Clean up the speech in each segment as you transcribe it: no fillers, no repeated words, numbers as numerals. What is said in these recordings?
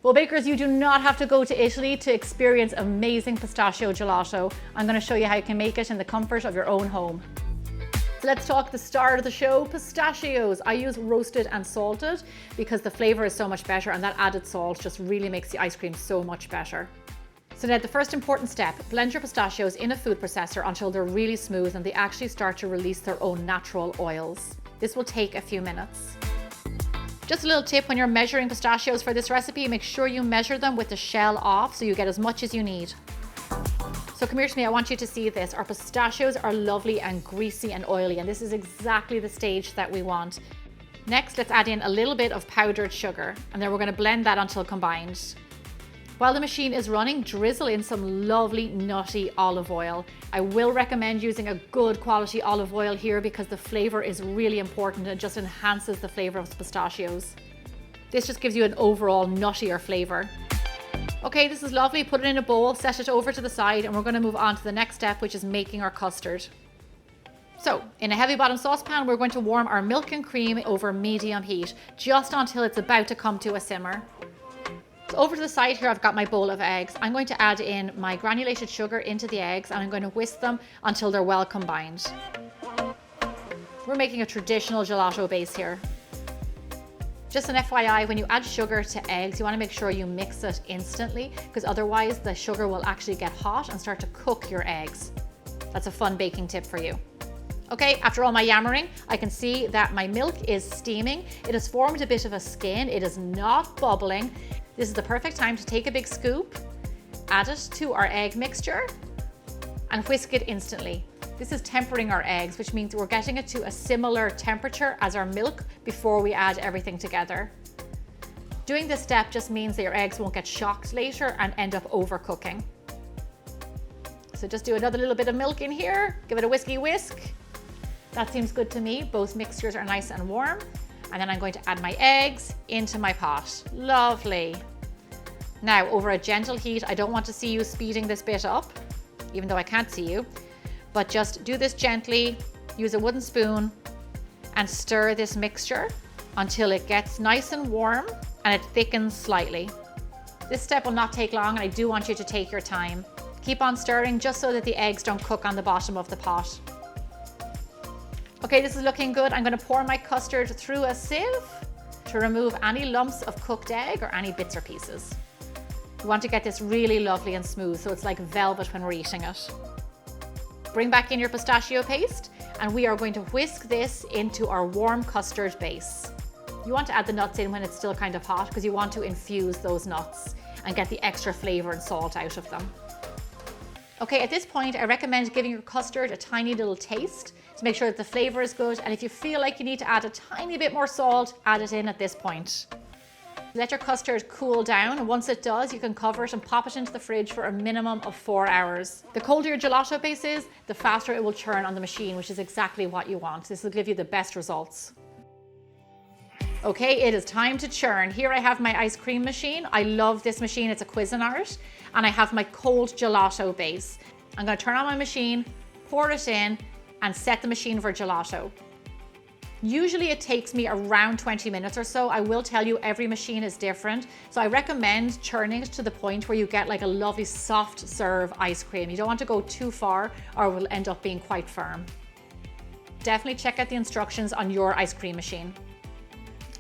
Well, bakers, you do not have to go to Italy to experience amazing pistachio gelato. I'm going to show you how you can make it in the comfort of your own home. So let's talk the start of the show, pistachios. I use roasted and salted because the flavor is so much better, and that added salt just really makes the ice cream so much better. So now the first important step, blend your pistachios in a food processor until they're really smooth and they actually start to release their own natural oils. This will take a few minutes. Just a little tip, when you're measuring pistachios for this recipe, make sure you measure them with the shell off so you get as much as you need. So come here to me, I want you to see this. Our pistachios are lovely and greasy and oily, and this is exactly the stage that we want. Next, let's add in a little bit of powdered sugar, and then we're going to blend that until combined. While the machine is running, drizzle in some lovely nutty olive oil. I will recommend using a good quality olive oil here because the flavor is really important and it just enhances the flavor of the pistachios. This just gives you an overall nuttier flavor. Okay, this is lovely. Put it in a bowl, set it over to the side, and we're going to move on to the next step, which is making our custard. So, in a heavy bottom saucepan, we're going to warm our milk and cream over medium heat, just until it's about to come to a simmer. So over to the side here, I've got my bowl of eggs. I'm going to add in my granulated sugar into the eggs, and I'm going to whisk them until they're well combined. We're making a traditional gelato base here. Just an FYI, when you add sugar to eggs, you want to make sure you mix it instantly, because otherwise the sugar will actually get hot and start to cook your eggs. That's a fun baking tip for you. Okay, after all my yammering, I can see that my milk is steaming. It has formed a bit of a skin. It is not bubbling. This is the perfect time to take a big scoop, add it to our egg mixture, and whisk it instantly. This is tempering our eggs, which means we're getting it to a similar temperature as our milk before we add everything together. Doing this step just means that your eggs won't get shocked later and end up overcooking. So just do another little bit of milk in here, give it a whiskey whisk. That seems good to me. Both mixtures are nice and warm. And then I'm going to add my eggs into my pot. Lovely. Now, over a gentle heat, I don't want to see you speeding this bit up, even though I can't see you, but just do this gently, use a wooden spoon, and stir this mixture until it gets nice and warm and it thickens slightly. This step will not take long, and I do want you to take your time. Keep on stirring just so that the eggs don't cook on the bottom of the pot. Okay, this is looking good. I'm going to pour my custard through a sieve to remove any lumps of cooked egg or any bits or pieces. We want to get this really lovely and smooth so it's like velvet when we're eating it. Bring back in your pistachio paste, and we are going to whisk this into our warm custard base. You want to add the nuts in when it's still kind of hot because you want to infuse those nuts and get the extra flavor and salt out of them. Okay, at this point, I recommend giving your custard a tiny little taste to make sure that the flavor is good. And if you feel like you need to add a tiny bit more salt, add it in at this point. Let your custard cool down, and once it does, you can cover it and pop it into the fridge for a minimum of 4 hours. The colder your gelato base is, the faster it will churn on the machine, which is exactly what you want. This will give you the best results. Okay, it is time to churn. Here I have my ice cream machine. I love this machine, it's a Cuisinart, and I have my cold gelato base. I'm going to turn on my machine, pour it in, and set the machine for gelato. Usually it takes me around 20 minutes or so. I will tell you every machine is different. So I recommend churning it to the point where you get like a lovely soft serve ice cream. You don't want to go too far or it will end up being quite firm. Definitely check out the instructions on your ice cream machine.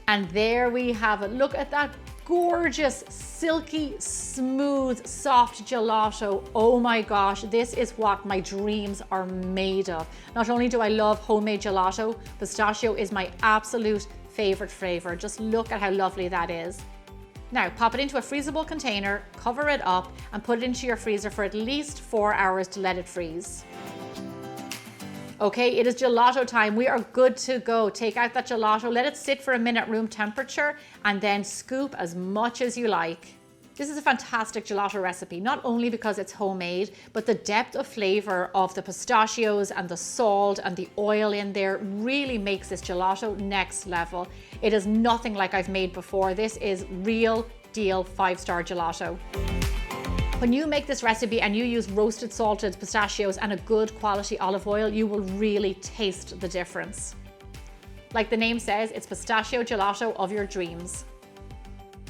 And there we have it. Look at that gorgeous, silky, smooth, soft gelato. Oh my gosh, this is what my dreams are made of. Not only do I love homemade gelato, pistachio is my absolute favorite flavor. Just look at how lovely that is. Now pop it into a freezable container, cover it up, and put it into your freezer for at least 4 hours to let it freeze. Okay, it is gelato time. We are good to go. Take out that gelato, let it sit for a minute room temperature, and then scoop as much as you like. This is a fantastic gelato recipe, not only because it's homemade, but the depth of flavor of the pistachios and the salt and the oil in there really makes this gelato next level. It is nothing like I've made before. This is real deal 5-star gelato. When you make this recipe and you use roasted salted pistachios and a good quality olive oil, you will really taste the difference. Like the name says, it's pistachio gelato of your dreams.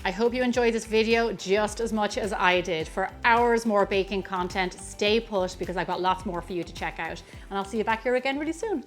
I hope you enjoyed this video just as much as I did. For hours more baking content, stay put because I've got lots more for you to check out. And I'll see you back here again really soon.